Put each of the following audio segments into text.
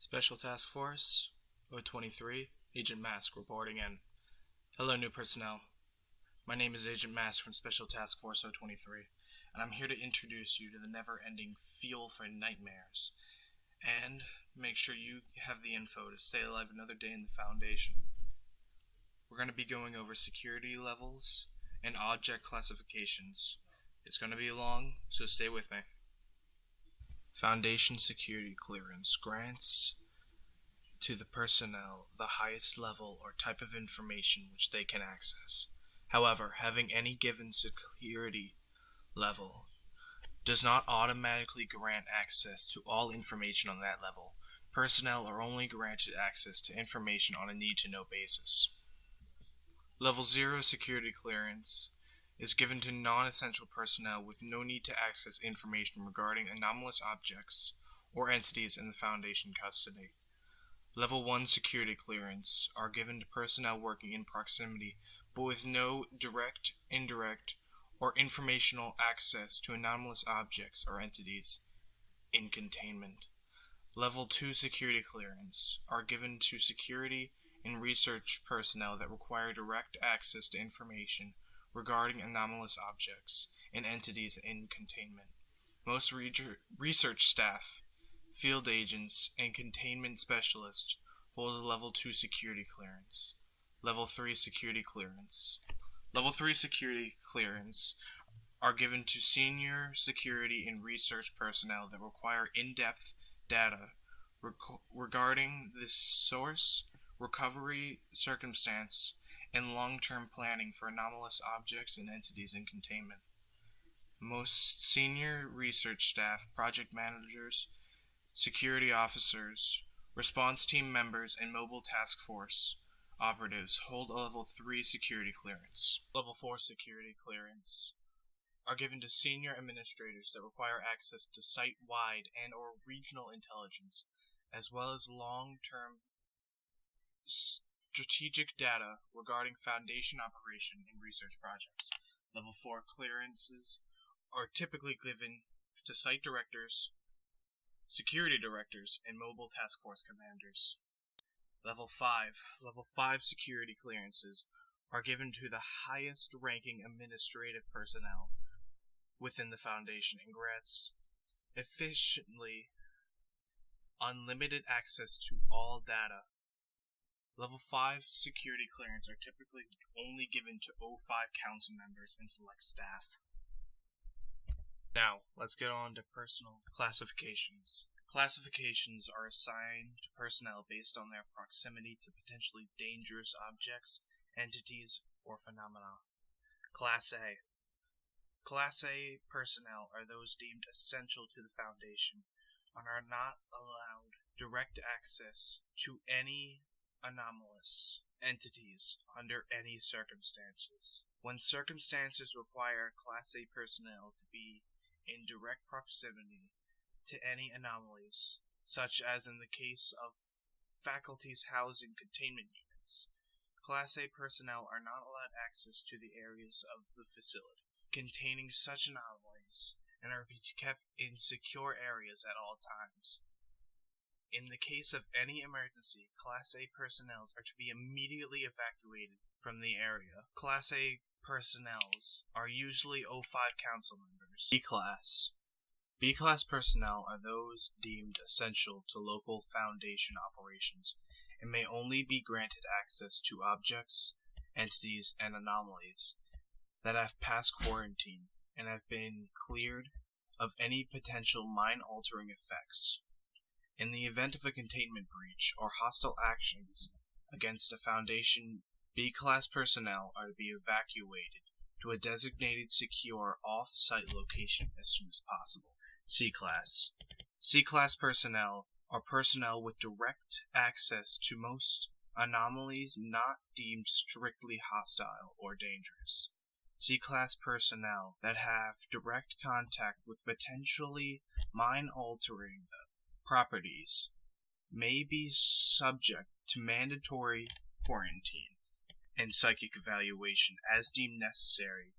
Special Task Force 023, Agent Mask reporting in. Hello, new personnel. My name is Agent Mask from Special Task Force 023, and I'm here to introduce you to the never-ending fuel for nightmares, and make sure you have the info to stay alive another day in the Foundation. We're going to be going over security levels and object classifications. It's going to be long, so stay with me. Foundation security clearance grants to the personnel the highest level or type of information which they can access. However, having any given security level does not automatically grant access to all information on that level. Personnel are only granted access to information on a need-to-know basis. Level 0 security clearance is given to non-essential personnel with no need to access information regarding anomalous objects or entities in the Foundation custody. Level 1 security clearance are given to personnel working in proximity but with no direct, indirect, or informational access to anomalous objects or entities in containment. Level 2 security clearance are given to security and research personnel that require direct access to information regarding anomalous objects and entities in containment. Most research staff, field agents, and containment specialists hold a Level 2 security clearance. Level 3 security clearance. Level 3 security clearance are given to senior security and research personnel that require in-depth data regarding the source, recovery circumstance, and long-term planning for anomalous objects and entities in containment. Most senior research staff, project managers, security officers, response team members, and mobile task force operatives hold a Level 3 security clearance. Level 4 security clearance are given to senior administrators that require access to site-wide and or regional intelligence, as well as long-term strategic data regarding Foundation operation and research projects. Level 4 clearances are typically given to site directors, security directors, and mobile task force commanders. Level 5 security clearances are given to the highest ranking administrative personnel within the Foundation and grants efficiently unlimited access to all data. Level 5 security clearance are typically only given to O5 council members and select staff. Now, let's get on to personal classifications. Classifications are assigned to personnel based on their proximity to potentially dangerous objects, entities, or phenomena. Class A. Class A personnel are those deemed essential to the Foundation and are not allowed direct access to any anomalous entities under any circumstances. When circumstances require Class A personnel to be in direct proximity to any anomalies, such as in the case of faculties housing containment units, Class A personnel are not allowed access to the areas of the facility containing such anomalies and are to be kept in secure areas at all times. In the case of any emergency, Class A personnel are to be immediately evacuated from the area. Class A personnel are usually O5 council members. B-Class. B-Class personnel are those deemed essential to local Foundation operations and may only be granted access to objects, entities, and anomalies that have passed quarantine and have been cleared of any potential mind-altering effects. In the event of a containment breach or hostile actions against a Foundation, B-Class personnel are to be evacuated to a designated secure off-site location as soon as possible. C-Class. C-Class personnel are personnel with direct access to most anomalies not deemed strictly hostile or dangerous. C-Class personnel that have direct contact with potentially mind-altering properties may be subject to mandatory quarantine and psychic evaluation as deemed necessary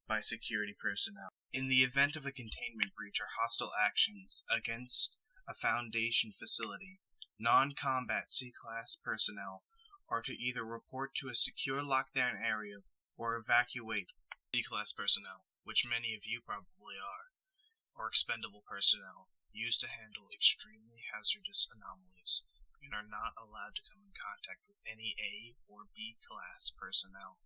by security personnel. In the event of a containment breach or hostile actions against a Foundation facility, Non-combat C-Class personnel are to either report to a secure lockdown area or evacuate. D-Class personnel, which many of you probably are expendable personnel used to handle extremely hazardous anomalies and are not allowed to come in contact with any A or B-Class personnel.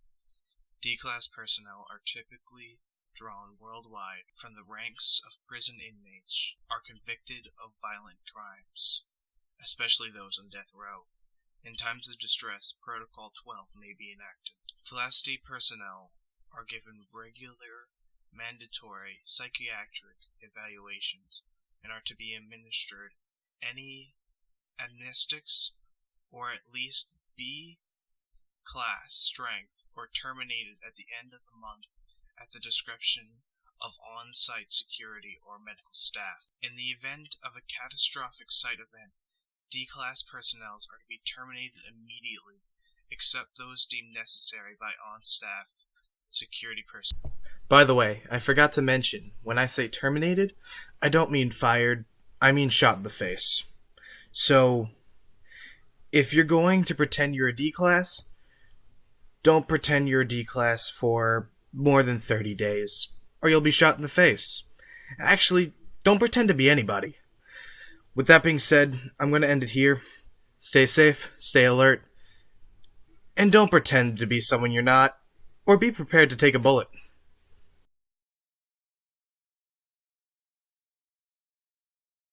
D-Class personnel are typically drawn worldwide from the ranks of prison inmates are convicted of violent crimes, especially those on death row. In times of distress, Protocol 12 may be enacted. Class D personnel are given regular, mandatory psychiatric evaluations and are to be administered any amnestics or at least B-Class strength or terminated at the end of the month at the discretion of on-site security or medical staff. In the event of a catastrophic site event, D-Class personnel are to be terminated immediately, except those deemed necessary by on-staff security personnel. By the way, I forgot to mention, when I say terminated, I don't mean fired, I mean shot in the face. So, if you're going to pretend you're a D-Class, don't pretend you're a D-Class for more than 30 days, or you'll be shot in the face. Actually, don't pretend to be anybody. With that being said, I'm going to end it here. Stay safe, stay alert, and don't pretend to be someone you're not, or be prepared to take a bullet.